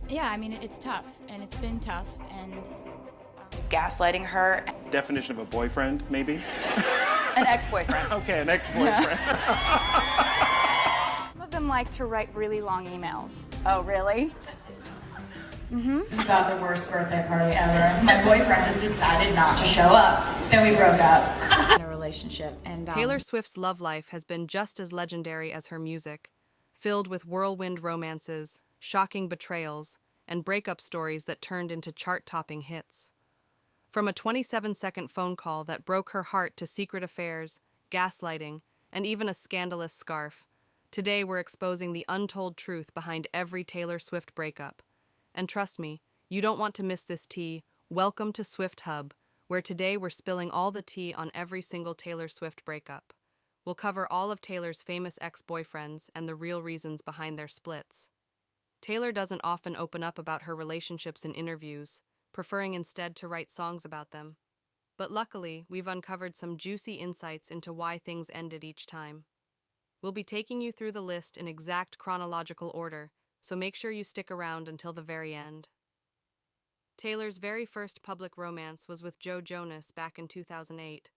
Yeah, I mean, it's tough, and it's been tough, and He's gaslighting her. Definition of a boyfriend, maybe? An ex-boyfriend. Okay, an ex-boyfriend. Some of them like to write really long emails. Oh, really? It's about the worst birthday party ever. My boyfriend just decided not to show up. Then we broke up. In a relationship, and Taylor Swift's love life has been just as legendary as her music, filled with whirlwind romances, shocking betrayals, and breakup stories that turned into chart-topping hits. From a 27-second phone call that broke her heart to secret affairs, gaslighting, and even a scandalous scarf, today we're exposing the untold truth behind every Taylor Swift breakup. And trust me, you don't want to miss this tea. Welcome to Swift Hub, where today we're spilling all the tea on every single Taylor Swift breakup. We'll cover all of Taylor's famous ex-boyfriends and the real reasons behind their splits. Taylor doesn't often open up about her relationships in interviews, preferring instead to write songs about them. But luckily, we've uncovered some juicy insights into why things ended each time. We'll be taking you through the list in exact chronological order, so make sure you stick around until the very end. Taylor's very first public romance was with Joe Jonas back in 2008.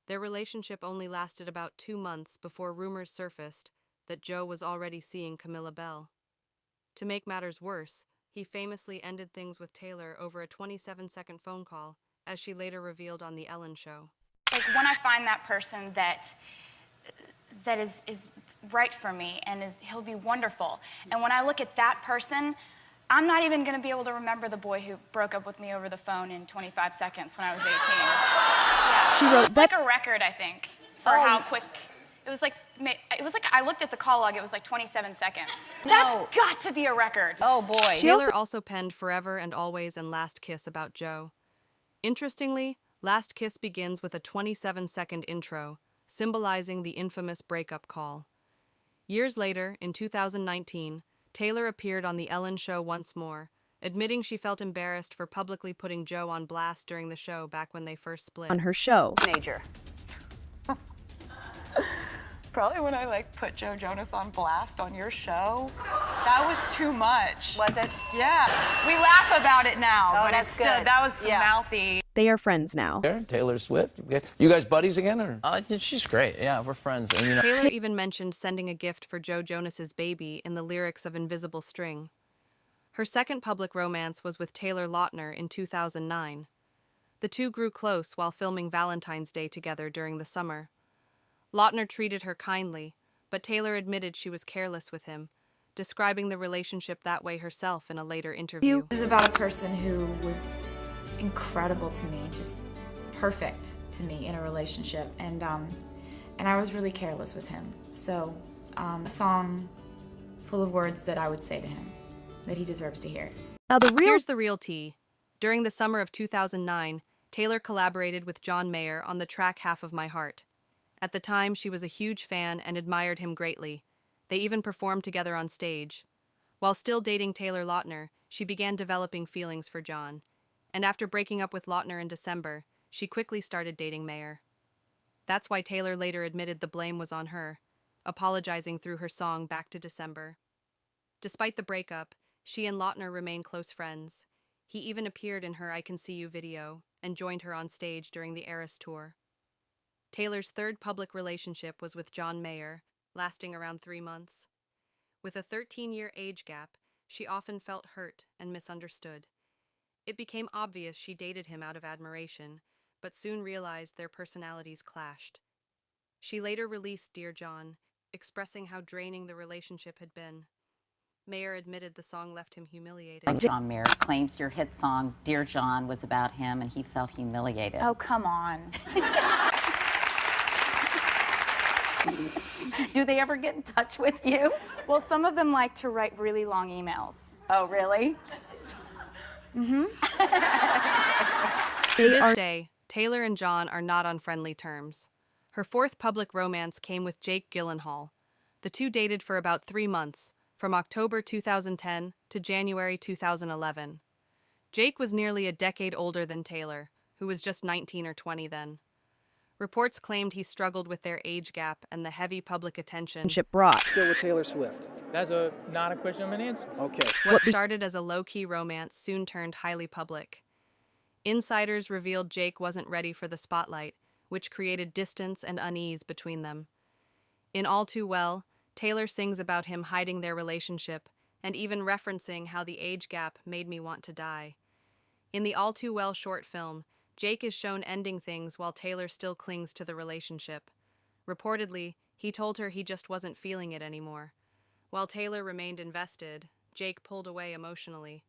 Their relationship only lasted about 2 months before rumors surfaced that Joe was already seeing Camila Bell. To make matters worse, he famously ended things with Taylor over a 27-second phone call, as she later revealed on The Ellen Show. like when I find that person that is right for me and he'll be wonderful. And when I look at that person, I'm not even going to be able to remember the boy who broke up with me over the phone in 25 seconds when I was 18. Yeah, She wrote it's like a record, I think, for how quick. It was like I looked at the call log. It was like 27 seconds. That's got to be a record. Oh boy. Taylor also penned Forever and Always and Last Kiss about Joe. Interestingly, Last Kiss begins with a 27-second intro, symbolizing the infamous breakup call. Years later, in 2019, Taylor appeared on The Ellen Show once more, admitting she felt embarrassed for publicly putting Joe on blast during the show back when they first split. on her show. Major. Probably when I put Joe Jonas on blast on your show. That was too much. Was it? Yeah. We laugh about it now, but that's it's good. still, that was mouthy. They are friends now. Taylor Swift. You guys buddies again, or? She's great. Yeah, we're friends. And, you know, Taylor even mentioned sending a gift for Joe Jonas's baby in the lyrics of Invisible String. Her second public romance was with Taylor Lautner in 2009. The two grew close while filming Valentine's Day together during the summer. Lautner treated her kindly, but Taylor admitted she was careless with him, describing the relationship that way herself in a later interview. This is about a person who was incredible to me, just perfect to me in a relationship, and I was really careless with him. So, a song full of words that I would say to him, that he deserves to hear. Now Here's the real tea. During the summer of 2009, Taylor collaborated with John Mayer on the track Half of My Heart. At the time, she was a huge fan and admired him greatly. They even performed together on stage. While still dating Taylor Lautner, she began developing feelings for John. And after breaking up with Lautner in December, she quickly started dating Mayer. That's why Taylor later admitted the blame was on her, apologizing through her song Back to December. Despite the breakup, she and Lautner remain close friends. He even appeared in her I Can See You video and joined her on stage during the Eras tour. Taylor's third public relationship was with John Mayer, lasting around 3 months. With a 13-year age gap, she often felt hurt and misunderstood. It became obvious she dated him out of admiration, but soon realized their personalities clashed. She later released Dear John, expressing how draining the relationship had been. Mayer admitted the song left him humiliated. John Mayer claims your hit song, Dear John, was about him and he felt humiliated. Oh, come on. Do they ever get in touch with you? Well, some of them like to write really long emails. Oh, really? To this day, Taylor and John are not on friendly terms. Her fourth public romance came with Jake Gyllenhaal. The two dated for about 3 months, from October 2010 to January 2011. Jake was nearly a decade older than Taylor, who was just 19 or 20 then. Reports claimed he struggled with their age gap and the heavy public attention brought. Still with Taylor Swift. That's not a question of an answer. Okay. What started as a low-key romance soon turned highly public. Insiders revealed Jake wasn't ready for the spotlight, which created distance and unease between them. In All Too Well, Taylor sings about him hiding their relationship and even referencing how the age gap made me want to die. In the All Too Well short film, Jake is shown ending things while Taylor still clings to the relationship. Reportedly, he told her he just wasn't feeling it anymore. While Taylor remained invested, Jake pulled away emotionally.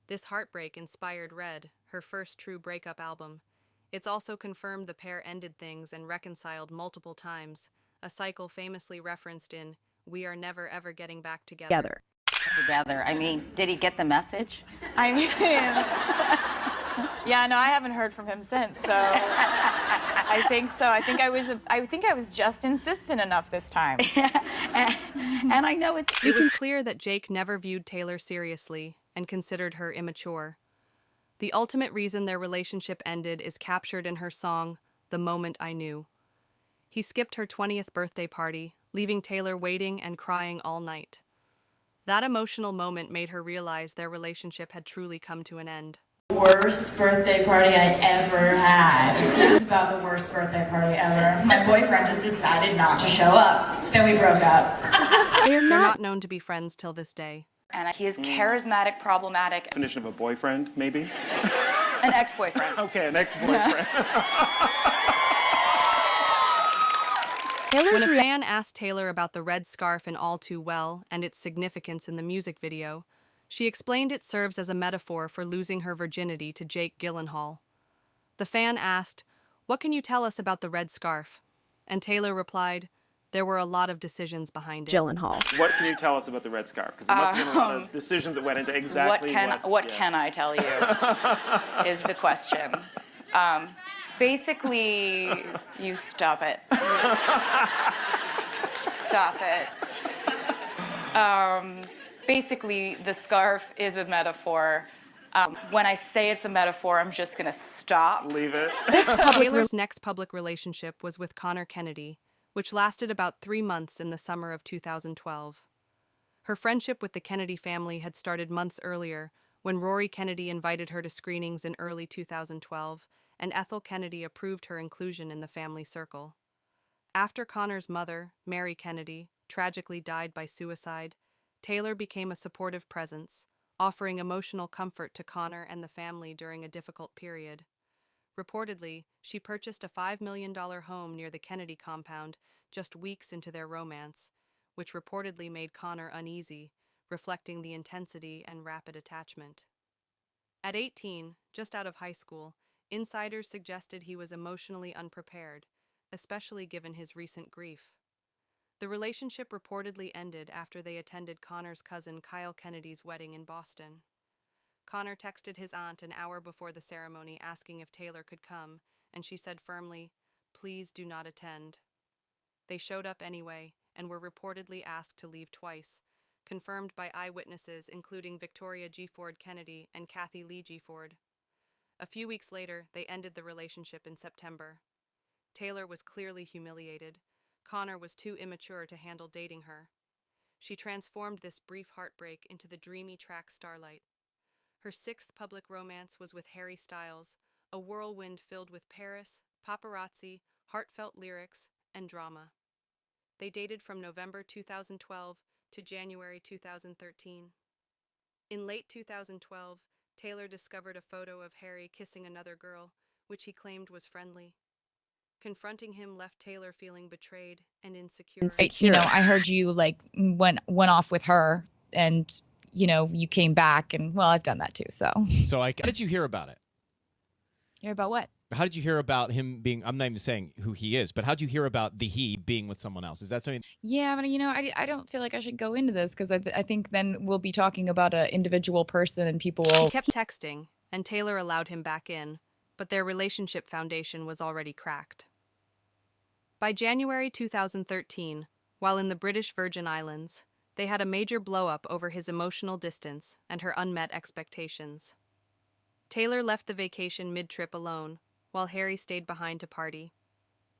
This heartbreak inspired Red, her first true breakup album. It's also confirmed the pair ended things and reconciled multiple times, a cycle famously referenced in We Are Never Ever Getting Back Together. I mean, did he get the message? I mean, yeah, no, I haven't heard from him since, so I think so. I think I was just insistent enough this time. And I know It was clear that Jake never viewed Taylor seriously and considered her immature. The ultimate reason their relationship ended is captured in her song, The Moment I Knew. He skipped her 20th birthday party, leaving Taylor waiting and crying all night. That emotional moment made her realize their relationship had truly come to an end. Worst birthday party I ever had. Just about the worst birthday party ever. My boyfriend just decided not to show up. Then we broke up. They're not known to be friends till this day. And he is charismatic, problematic. Definition of a boyfriend, maybe? An ex-boyfriend. Okay, an ex-boyfriend. When a fan asked Taylor about the red scarf in All Too Well and its significance in the music video, she explained it serves as a metaphor for losing her virginity to Jake Gyllenhaal. The fan asked, "What can you tell us about the red scarf?" And Taylor replied, "There were a lot of decisions behind it." Gyllenhaal. What can you tell us about the red scarf? Because there must have been a lot of decisions that went into exactly What can I tell you is the question. Basically, you stop it. Stop it. Basically, the scarf is a metaphor. When I say it's a metaphor, I'm just gonna stop. Leave it. Taylor's next public relationship was with Connor Kennedy, which lasted about 3 months in the summer of 2012. Her friendship with the Kennedy family had started months earlier when Rory Kennedy invited her to screenings in early 2012, and Ethel Kennedy approved her inclusion in the family circle. After Connor's mother, Mary Kennedy, tragically died by suicide, Taylor became a supportive presence, offering emotional comfort to Connor and the family during a difficult period. Reportedly, she purchased a $5 million home near the Kennedy compound just weeks into their romance, which reportedly made Connor uneasy, reflecting the intensity and rapid attachment. At 18, just out of high school, insiders suggested he was emotionally unprepared, especially given his recent grief. The relationship reportedly ended after they attended Connor's cousin Kyle Kennedy's wedding in Boston. Connor texted his aunt an hour before the ceremony asking if Taylor could come, and she said firmly, "Please do not attend." They showed up anyway and were reportedly asked to leave twice, confirmed by eyewitnesses including Victoria G. Ford Kennedy and Kathy Lee G. Ford. A few weeks later, they ended the relationship in September. Taylor was clearly humiliated. Connor was too immature to handle dating her. She transformed this brief heartbreak into the dreamy track Starlight. Her sixth public romance was with Harry Styles, a whirlwind filled with Paris, paparazzi, heartfelt lyrics, and drama. They dated from November 2012 to January 2013. In late 2012, Taylor discovered a photo of Harry kissing another girl, which he claimed was friendly. Confronting him left Taylor feeling betrayed and insecure. You know, I heard you went off with her, and you came back, and well, I've done that too. So how did you hear about it? Hear about what? How did you hear about him being? I'm not even saying who he is, but how did you hear about he being with someone else? Is that something? Yeah, but I don't feel like I should go into this because I think then we'll be talking about an individual person and people will. He kept texting, and Taylor allowed him back in, but their relationship foundation was already cracked. By January 2013, while in the British Virgin Islands, they had a major blow-up over his emotional distance and her unmet expectations. Taylor left the vacation mid-trip alone, while Harry stayed behind to party.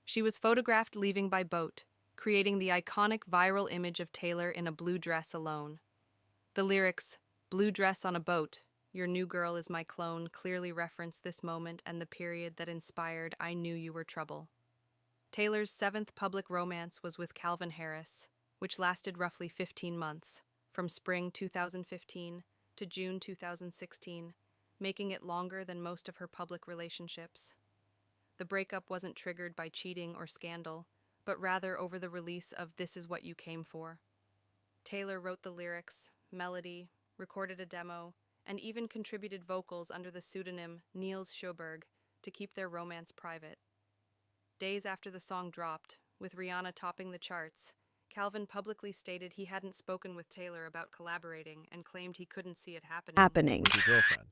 She was photographed leaving by boat, creating the iconic viral image of Taylor in a blue dress alone. The lyrics, "Blue dress on a boat, your new girl is my clone," clearly reference this moment and the period that inspired "I Knew You Were Trouble." Taylor's seventh public romance was with Calvin Harris, which lasted roughly 15 months, from spring 2015 to June 2016, making it longer than most of her public relationships. The breakup wasn't triggered by cheating or scandal, but rather over the release of "This Is What You Came For." Taylor wrote the lyrics, melody, recorded a demo, and even contributed vocals under the pseudonym Niels Sjoberg to keep their romance private. Days after the song dropped, with Rihanna topping the charts, Calvin publicly stated he hadn't spoken with Taylor about collaborating and claimed he couldn't see it happening. With your girlfriend.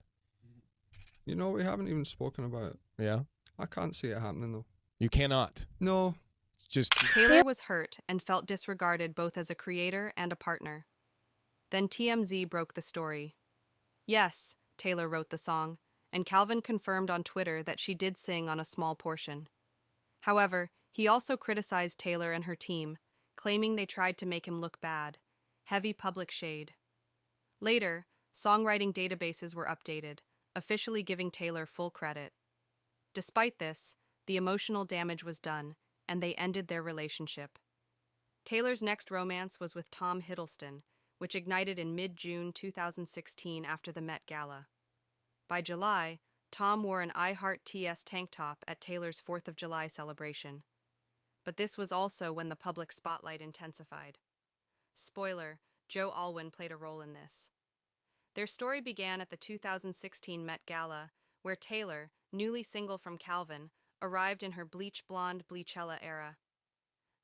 You know, we haven't even spoken about it. Yeah? I can't see it happening, though. You cannot. No. Just Taylor was hurt and felt disregarded both as a creator and a partner. Then TMZ broke the story. Yes, Taylor wrote the song, and Calvin confirmed on Twitter that she did sing on a small portion. However, he also criticized Taylor and her team, claiming they tried to make him look bad. Heavy public shade. Later, songwriting databases were updated, officially giving Taylor full credit. Despite this, the emotional damage was done, and they ended their relationship. Taylor's next romance was with Tom Hiddleston, which ignited in mid-June 2016 after the Met Gala. By July, Tom wore an I Heart TS tank top at Taylor's 4th of July celebration. But this was also when the public spotlight intensified. Spoiler, Joe Alwyn played a role in this. Their story began at the 2016 Met Gala, where Taylor, newly single from Calvin, arrived in her bleach blonde Bleachella era.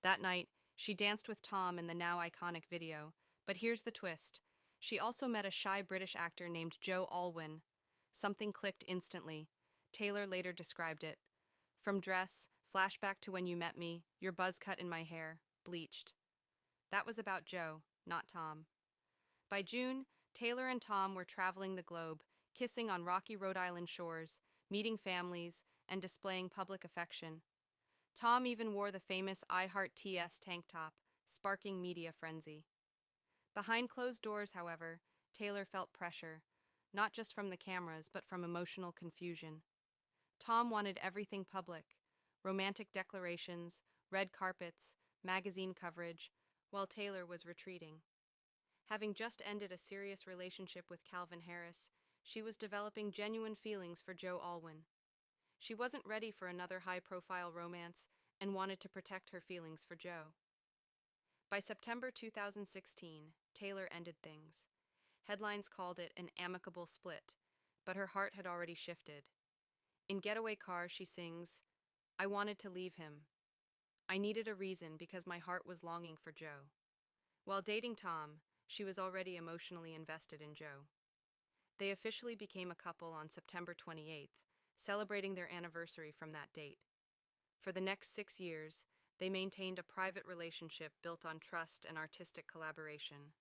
That night, she danced with Tom in the now iconic video, but here's the twist. She also met a shy British actor named Joe Alwyn. Something clicked instantly. Taylor later described it. From dress, flashback to when you met me, your buzz cut in my hair, bleached. That was about Joe, not Tom. By June, Taylor and Tom were traveling the globe, kissing on rocky Rhode Island shores, meeting families, and displaying public affection. Tom even wore the famous I Heart TS tank top, sparking media frenzy. Behind closed doors, however, Taylor felt pressure, not just from the cameras, but from emotional confusion. Tom wanted everything public, romantic declarations, red carpets, magazine coverage, while Taylor was retreating. Having just ended a serious relationship with Calvin Harris, she was developing genuine feelings for Joe Alwyn. She wasn't ready for another high-profile romance and wanted to protect her feelings for Joe. By September 2016, Taylor ended things. Headlines called it an amicable split, but her heart had already shifted. In Getaway Car, she sings, "I wanted to leave him. I needed a reason because my heart was longing for Joe." While dating Tom, she was already emotionally invested in Joe. They officially became a couple on September 28th, celebrating their anniversary from that date. For the next 6 years, they maintained a private relationship built on trust and artistic collaboration.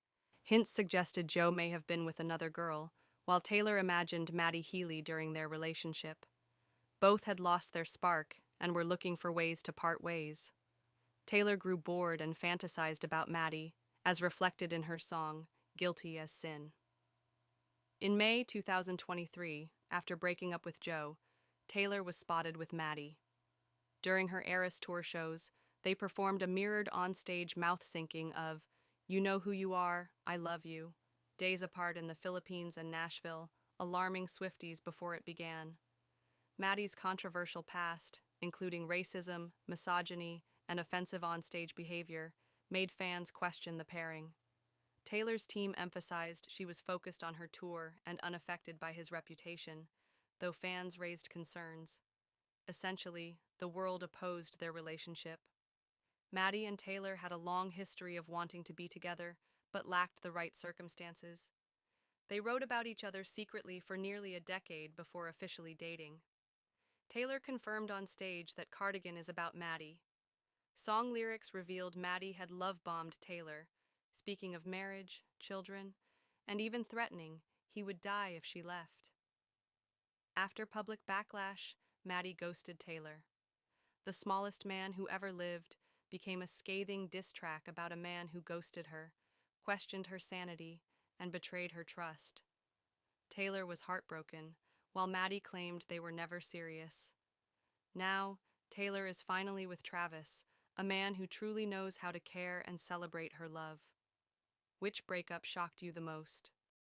Hints suggested Joe may have been with another girl, while Taylor imagined Maddie Healy during their relationship. Both had lost their spark and were looking for ways to part ways. Taylor grew bored and fantasized about Maddie, as reflected in her song, "Guilty as Sin." In May 2023, after breaking up with Joe, Taylor was spotted with Maddie. During her Eras Tour shows, they performed a mirrored onstage mouth syncing of "You Know Who You Are, I Love You," days apart in the Philippines and Nashville, alarming Swifties before it began. Maddie's controversial past, including racism, misogyny, and offensive onstage behavior, made fans question the pairing. Taylor's team emphasized she was focused on her tour and unaffected by his reputation, though fans raised concerns. Essentially, the world opposed their relationship. Maddie and Taylor had a long history of wanting to be together, but lacked the right circumstances. They wrote about each other secretly for nearly a decade before officially dating. Taylor confirmed on stage that Cardigan is about Maddie. Song lyrics revealed Maddie had love-bombed Taylor, speaking of marriage, children, and even threatening he would die if she left. After public backlash, Maddie ghosted Taylor. The Smallest Man Who Ever Lived became a scathing diss track about a man who ghosted her, questioned her sanity, and betrayed her trust. Taylor was heartbroken, while Maddie claimed they were never serious. Now, Taylor is finally with Travis, a man who truly knows how to care and celebrate her love. Which breakup shocked you the most?